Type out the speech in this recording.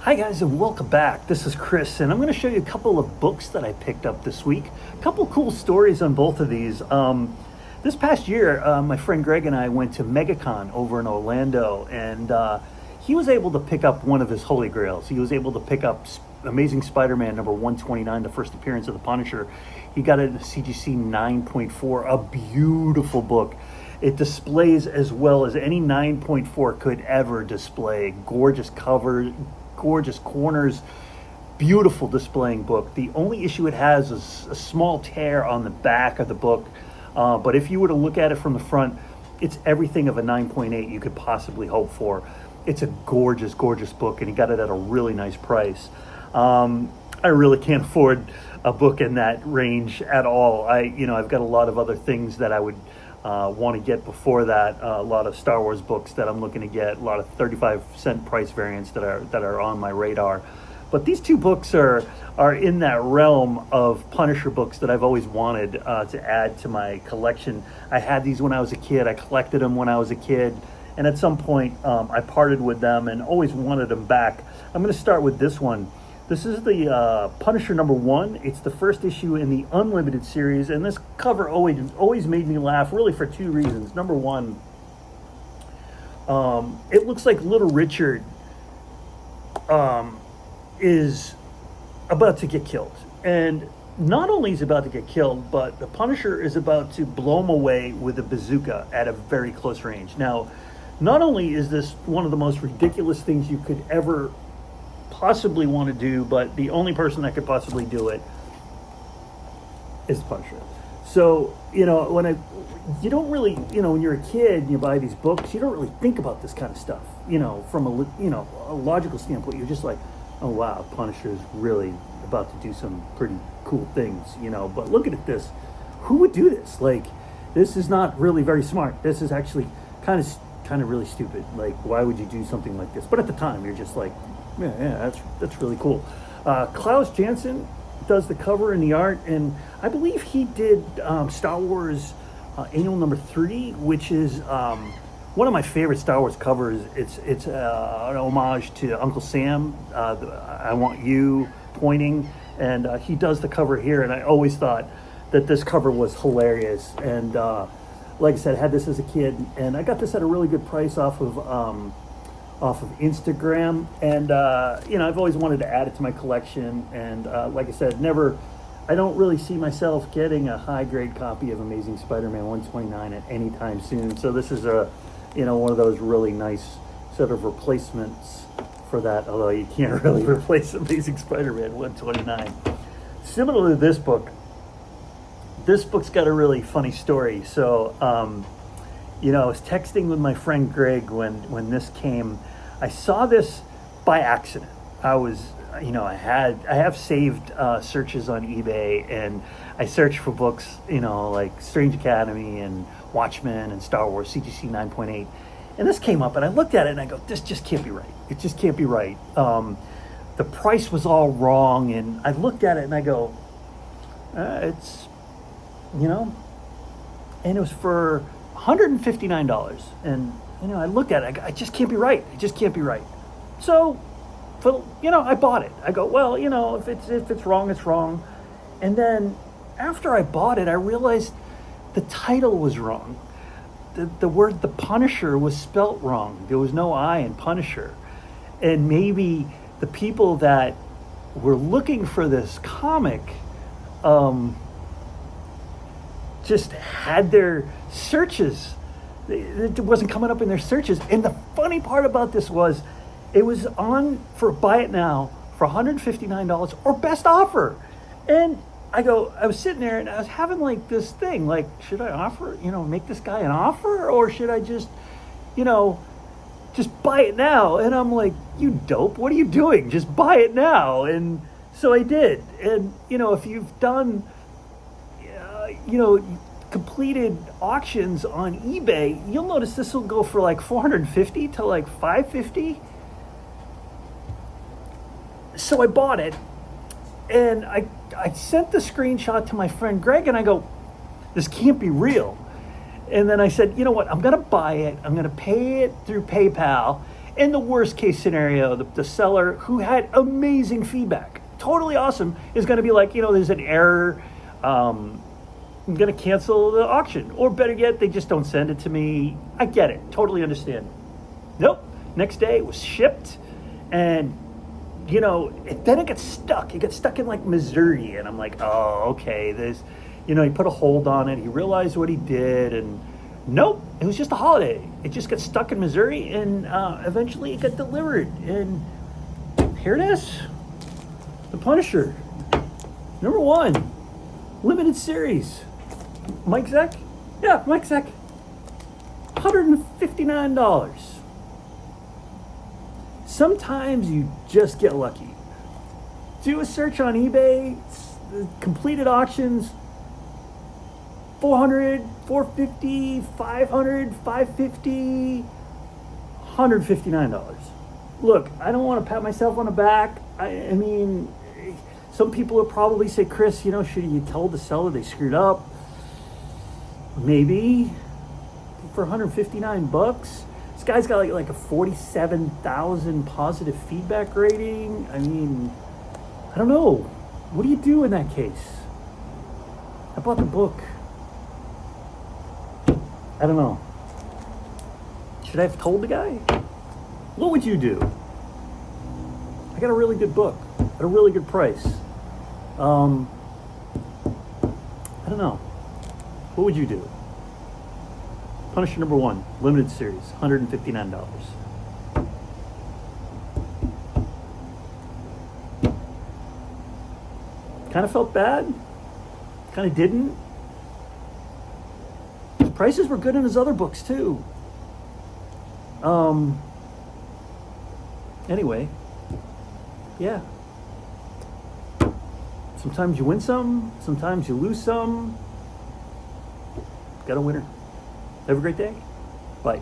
Hi guys and welcome back. This is Chris and I'm going to show you a couple of books that I picked up this week. A couple cool stories on both of these. This past year, my friend Greg and I went to MegaCon over in Orlando, and he was able to pick up one of his holy grails. He was able to pick up Amazing Spider-Man number 129, the first appearance of the Punisher. He got it in CGC 9.4, a beautiful book. It displays as well as any 9.4 could ever display. Gorgeous cover, gorgeous corners, beautiful displaying book. The only issue it has is a small tear on the back of the book, but if you were to look at it from the front, it's everything of a 9.8 you could possibly hope for. It's a gorgeous, gorgeous book, and he got it at a really nice price. I really can't afford a book in that range at all. I've got a lot of other things that I would want to get before that. A lot of Star Wars books that I'm looking to get, a lot of 35-cent price variants that are on my radar. But these two books are in that realm of Punisher books that I've always wanted to add to my collection. I had these when I was a kid. I collected them when I was a kid, and at some point I parted with them and always wanted them back. I'm going to start with this one. This is the Punisher number 1. It's the first issue in the Unlimited series, and this cover always made me laugh, really for two reasons. Number one, it looks like Little Richard is about to get killed. And not only is he about to get killed, but the Punisher is about to blow him away with a bazooka at a very close range. Now, not only is this one of the most ridiculous things you could ever possibly want to do, but the only person that could possibly do it is the Punisher. So, you don't really, when you're a kid and you buy these books, you don't really think about this kind of stuff, from a logical standpoint. You're just like, oh wow, Punisher is really about to do some pretty cool things, but looking at this, who would do this? Like, this is not really very smart. This is actually kind of really stupid. Like, why would you do something like this? But at the time, you're just like, yeah, that's really cool. Klaus Janson does the cover and the art, and I believe he did Star Wars Annual number 3, which is one of my favorite Star Wars covers. It's an homage to Uncle Sam, I Want You pointing, and he does the cover here, and I always thought that this cover was hilarious. And like I said, I had this as a kid, and I got this at a really good price off of Instagram, and I've always wanted to add it to my collection, and like I said, I don't really see myself getting a high grade copy of Amazing Spider-Man 129 at any time soon. So this is one of those really nice sort of replacements for that, although you can't really replace Amazing Spider-Man 129. Similar to this book's got a really funny story. So I was texting with my friend Greg when this came. I saw this by accident. I have saved searches on eBay, and I searched for books, like Strange Academy and Watchmen and Star Wars CGC 9.8. And this came up, and I looked at it and I go, this just can't be right. It just can't be right. The price was all wrong, and I looked at it and I go, it's, and it was for $159, and I looked at it. I just can't be right. It just can't be right. So, I bought it. I go, well, if it's wrong, it's wrong. And then after I bought it, I realized the title was wrong. The word "The Punisher" was spelt wrong. There was no I in Punisher, and maybe the people that were looking for this comic just had their searches. It wasn't coming up in their searches. And the funny part about this was it was on for buy it now for $159 or best offer. And I was sitting there and I was having like this thing, like, should I offer, make this guy an offer, or should I just buy it now? And I'm like, you dope, what are you doing? Just buy it now. And so I did. And, if you've done, completed auctions on eBay, you'll notice this will go for like $450 to like $550. So I bought it, and I sent the screenshot to my friend Greg, and I go, this can't be real. And then I said, you know what, I'm going to buy it. I'm going to pay it through PayPal, In the worst case scenario, the seller who had amazing feedback, totally awesome, is going to be like, there's an error. I'm going to cancel the auction. Or better yet, they just don't send it to me. I get it. Totally understand. Nope. Next day it was shipped. And, then it gets stuck. It gets stuck in like Missouri. And I'm like, oh, okay. He put a hold on it. He realized what he did. And nope, it was just a holiday. It just got stuck in Missouri. And eventually it got delivered. And here it is. The Punisher. Number 1. Limited series. Mike Zeck? Yeah, Mike Zeck. $159. Sometimes you just get lucky. Do a search on eBay, completed auctions, 400, 450, 500, 550, $159. Look, I don't want to pat myself on the back. I mean, some people will probably say, Chris, should you tell the seller they screwed up? Maybe. For $159, this guy's got like a 47,000 positive feedback rating. I mean, I don't know. What do you do in that case? I bought the book. I don't know. Should I have told the guy? What would you do? I got a really good book at a really good price. I don't know. What would you do? Punisher number 1, limited series, $159. Kind of felt bad. Kind of didn't. His prices were good in his other books too. Anyway, yeah. Sometimes you win some, sometimes you lose some. Got a winner. Have a great day. Bye.